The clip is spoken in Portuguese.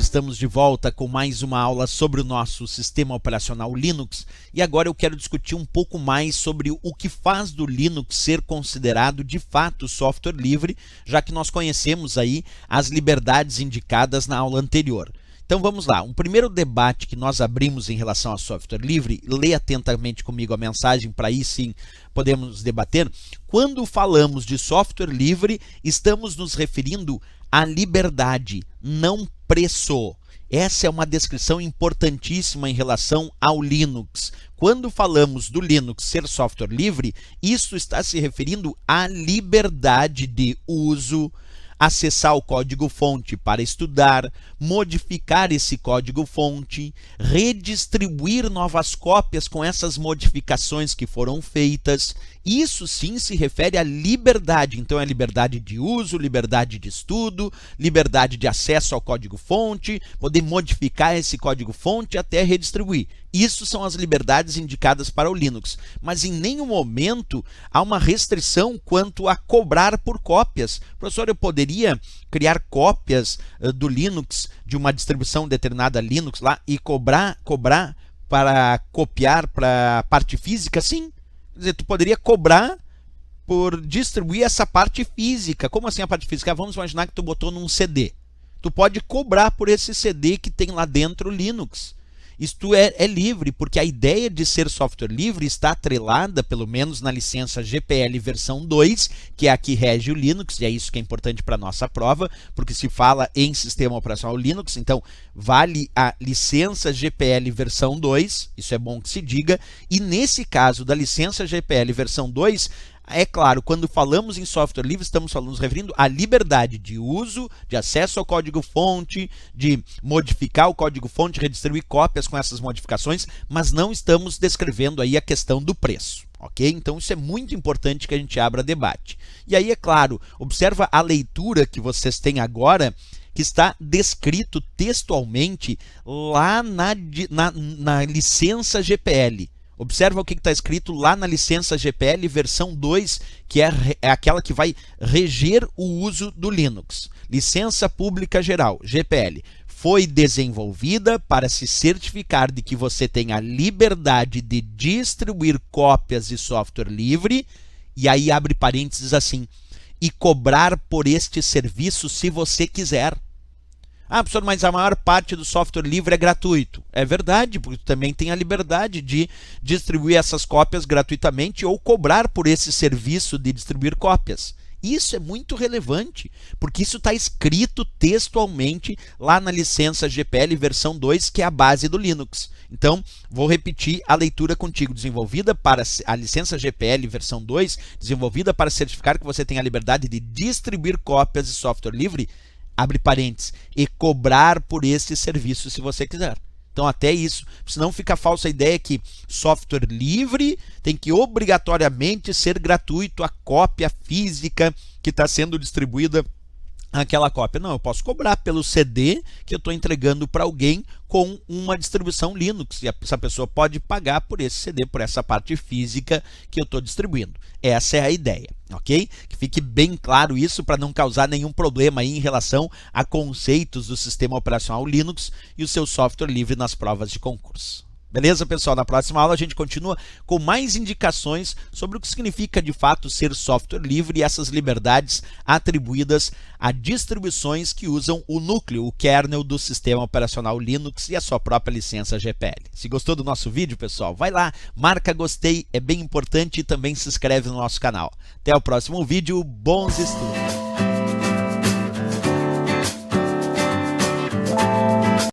estamos de volta com mais uma aula sobre o nosso sistema operacional Linux e agora eu quero discutir um pouco mais sobre o que faz do Linux ser considerado de fato software livre, já que nós conhecemos aí as liberdades indicadas na aula anterior. Então vamos lá, um primeiro debate que nós abrimos em relação a software livre, lê atentamente comigo a mensagem para aí sim podemos debater. Quando falamos de software livre, estamos nos referindo à liberdade, não preço. Essa é uma descrição importantíssima em relação ao Linux. Quando falamos do Linux ser software livre, isso está se referindo à liberdade de uso, acessar o código-fonte para estudar, modificar esse código-fonte, redistribuir novas cópias com essas modificações que foram feitas. Isso sim se refere à liberdade. Então é liberdade de uso, liberdade de estudo, liberdade de acesso ao código-fonte, poder modificar esse código-fonte até redistribuir. Isso são as liberdades indicadas para o Linux, mas em nenhum momento há uma restrição quanto a cobrar por cópias. Professor, eu poderia criar cópias do Linux, de uma distribuição determinada Linux lá, e cobrar para copiar para a parte física? Sim. Quer dizer, tu poderia cobrar por distribuir essa parte física. Como assim a parte física? Vamos imaginar que tu botou num CD. Tu pode cobrar por esse CD que tem lá dentro o Linux. Isto é livre, porque a ideia de ser software livre está atrelada, pelo menos na licença GPL versão 2, que é a que rege o Linux, e é isso que é importante para a nossa prova, porque se fala em sistema operacional Linux, então vale a licença GPL versão 2, isso é bom que se diga, e nesse caso da licença GPL versão 2, é claro, quando falamos em software livre, estamos nos referindo à liberdade de uso, de acesso ao código-fonte, de modificar o código-fonte, redistribuir cópias com essas modificações, mas não estamos descrevendo aí a questão do preço, ok? Então isso é muito importante que a gente abra debate. E aí, é claro, observa a leitura que vocês têm agora, que está descrito textualmente lá na licença GPL. Observa o que está escrito lá na licença GPL versão 2, que é aquela que vai reger o uso do Linux. Licença Pública Geral, GPL, foi desenvolvida para se certificar de que você tem a liberdade de distribuir cópias de software livre, e aí abre parênteses assim, e cobrar por este serviço se você quiser. Ah, professor, mas a maior parte do software livre é gratuito. É verdade, porque tu também tem a liberdade de distribuir essas cópias gratuitamente ou cobrar por esse serviço de distribuir cópias. Isso é muito relevante, porque isso está escrito textualmente lá na licença GPL versão 2, que é a base do Linux. Então, vou repetir a leitura contigo. Desenvolvida para a licença GPL versão 2, desenvolvida para certificar que você tem a liberdade de distribuir cópias de software livre, abre parênteses, e cobrar por esse serviço se você quiser. Então até isso, senão fica a falsa ideia que software livre tem que obrigatoriamente ser gratuito a cópia física que está sendo distribuída aquela cópia. Não, eu posso cobrar pelo CD que eu estou entregando para alguém com uma distribuição Linux. E essa pessoa pode pagar por esse CD, por essa parte física que eu estou distribuindo. Essa é a ideia, ok? Que fique bem claro isso para não causar nenhum problema aí em relação a conceitos do sistema operacional Linux e o seu software livre nas provas de concurso. Beleza, pessoal? Na próxima aula a gente continua com mais indicações sobre o que significa de fato ser software livre e essas liberdades atribuídas a distribuições que usam o núcleo, o kernel do sistema operacional Linux e a sua própria licença GPL. Se gostou do nosso vídeo, pessoal, vai lá, marca gostei, é bem importante, e também se inscreve no nosso canal. Até o próximo vídeo, bons estudos!